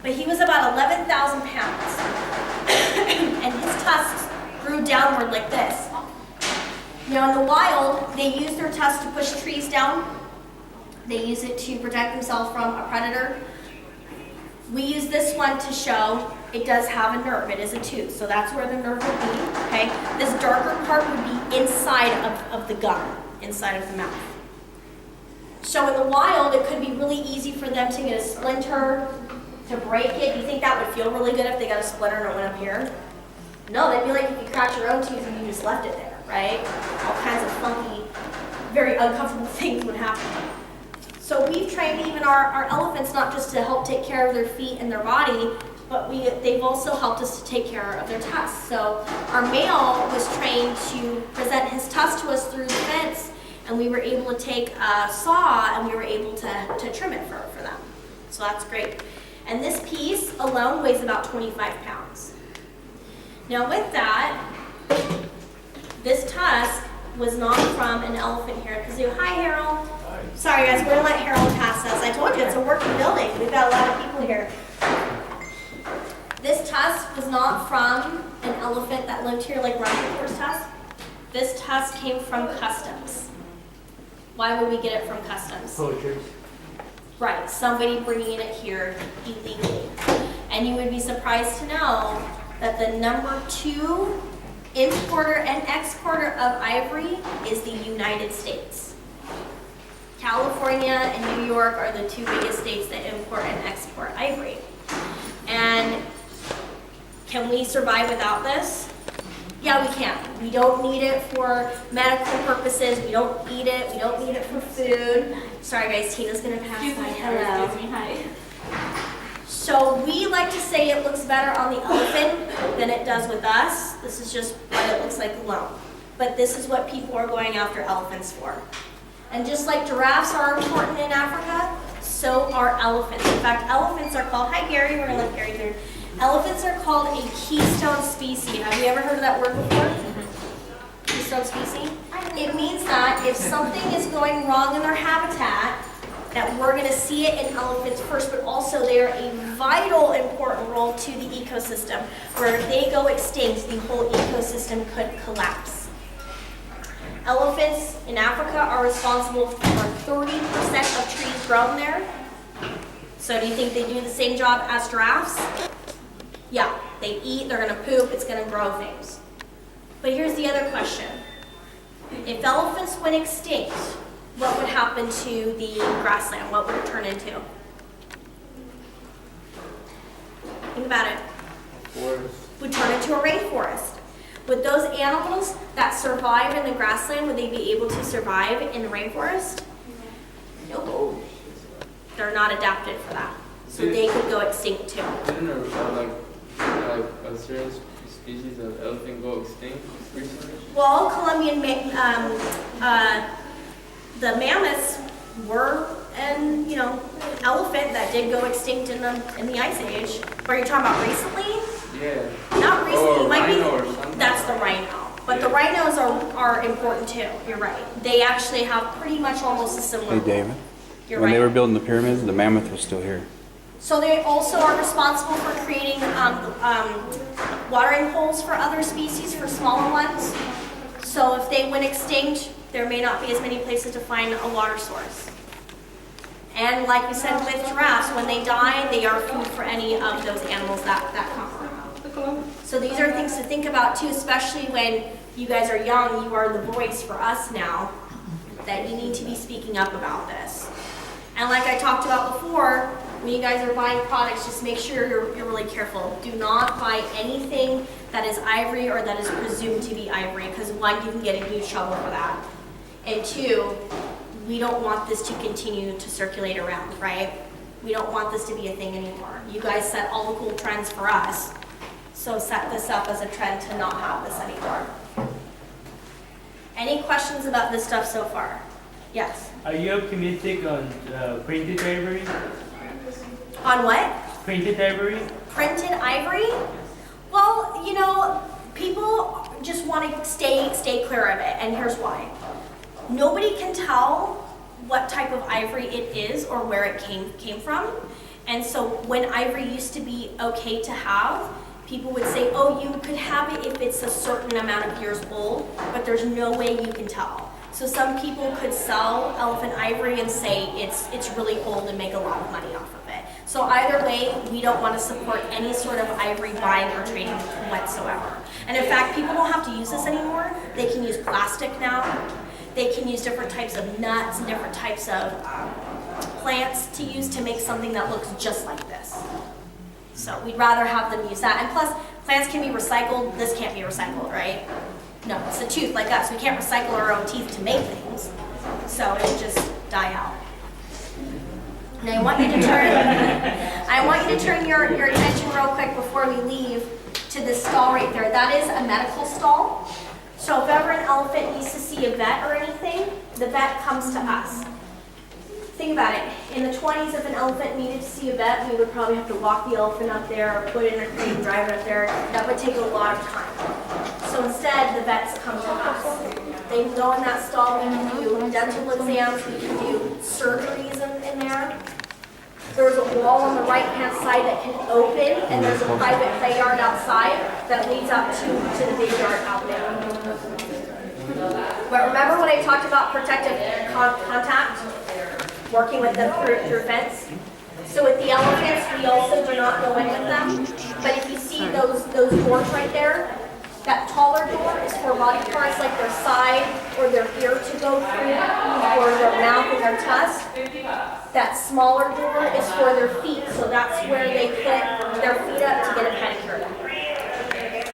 But he was about 11,000 pounds. And his tusks grew downward like this. Now in the wild, they use their tusks to push trees down. They use it to protect themselves from a predator. We use this one to show it does have a nerve. It is a tooth, so that's where the nerve would be, okay? This darker part would be inside of the gum, inside of the mouth. So in the wild, it could be really easy for them to get a splinter, to break it. Do you think that would feel really good if they got a splinter and it went up here? No, that'd be like if you cracked your own tooth and you just left it there, right? All kinds of funky, very uncomfortable things would happen. So we've trained even our elephants not just to help take care of their feet and their body, but they've also helped us to take care of their tusks. So our male was trained to present his tusk to us through the fence, and we were able to take a saw and we were able to trim it for them. So that's great. And this piece alone weighs about 25 pounds. Now with that, this tusk was not from an elephant here. Kazoo, hi Harold. Hi. Sorry guys, we're gonna let Harold pass us. I told you it's a working building. We've got a lot of people here. This tusk was not from an elephant that lived here like Rushmore's tusk. This tusk came from customs. Why would we get it from customs? Poachers. Right, somebody bringing it here illegally. And you would be surprised to know that the number 2 importer and exporter of ivory is the United States. California and New York are the 2 biggest states that import and export ivory. And can we survive without this? Yeah, we can. We don't need it for medical purposes. We don't eat it. We don't need it for food. Sorry guys, Tina's gonna pass by. Hello. Excuse me, hi. So we like to say it looks better on the elephant than it does with us. This is just what it looks like alone. But this is what people are going after elephants for. And just like giraffes are important in Africa, so are elephants. In fact, elephants are called, hi Gary, we're gonna let Gary through. Elephants are called a keystone species. Have you ever heard of that word before? Keystone species? It means that if something is going wrong in their habitat, that we're gonna see it in elephants first, but also they are a vital, important role to the ecosystem, where if they go extinct, the whole ecosystem could collapse. Elephants in Africa are responsible for 30% of trees grown there. So do you think they do the same job as giraffes? Yeah, they eat, they're gonna poop, it's gonna grow things. But here's the other question. If elephants went extinct, what would happen to the grassland? What would it turn into? Think about it. Forest. Would turn into a rainforest. Would those animals that survive in the grassland, would they be able to survive in the rainforest? Nope. They're not adapted for that. So they could go extinct too. Didn't like a certain species of elephant go extinct recently? Well, the mammoths were an elephant that did go extinct in the Ice Age. Are you talking about recently? Yeah. Not recently. Or Might be. rhino or something. That's the rhino. But the rhinos are important too. You're right. They actually have pretty much almost a similar. Hey, David. You're When right. they were building the pyramids, the mammoth was still here. So they also are responsible for creating watering holes for other species, for smaller ones. So if they went extinct, there may not be as many places to find a water source. And like we said with giraffes, when they die, they are food for any of those animals that come around. So these are things to think about too, especially when you guys are young, you are the voice for us now, that you need to be speaking up about this. And like I talked about before, when you guys are buying products, just make sure you're really careful. Do not buy anything that is ivory or that is presumed to be ivory, because 1, you can get in huge trouble for that. And 2, we don't want this to continue to circulate around, right? We don't want this to be a thing anymore. You guys set all the cool trends for us, so set this up as a trend to not have this anymore. Any questions about this stuff so far? Yes? Are you optimistic on printed ivory? On what? Printed ivory? Printed ivory? Well, people just want to stay clear of it, and here's why. Nobody can tell what type of ivory it is or where it came from, And so when ivory used to be okay to have, people would say, oh, you could have it if it's a certain amount of years old, but there's no way you can tell. So some people could sell elephant ivory and say it's really old and make a lot of money off of it. So either way, we don't want to support any sort of ivory buying or trading whatsoever. And in fact, people don't have to use this anymore. They can use plastic now. They can use different types of nuts and different types of plants to use to make something that looks just like this. So we'd rather have them use that. And plus, plants can be recycled. This can't be recycled, right? No, it's a tooth like us. We can't recycle our own teeth to make things. So it would just die out. Now I want you to turn your attention real quick before we leave to this stall right there. That is a medical stall. So if ever an elephant needs to see a vet or anything, the vet comes to us. Think about it. In the 20s, if an elephant needed to see a vet, we would probably have to walk the elephant up there or put it in a crate and drive it up there. That would take a lot of time. So instead, the vets come to us. They can go in that stall. We can do dental exams. We can do surgeries in there. There's a wall on the right-hand side that can open, and there's a private play yard outside that leads up to the big yard out there. But remember when I talked about protective contact? Working with them through fence. So with the elephants, we also do not go in with them. But if you see those doors right there, that taller door is for body parts like their side or their ear to go through, or their mouth and their tusk. That smaller door is for their feet, so that's where they put their feet up to get a pedicure.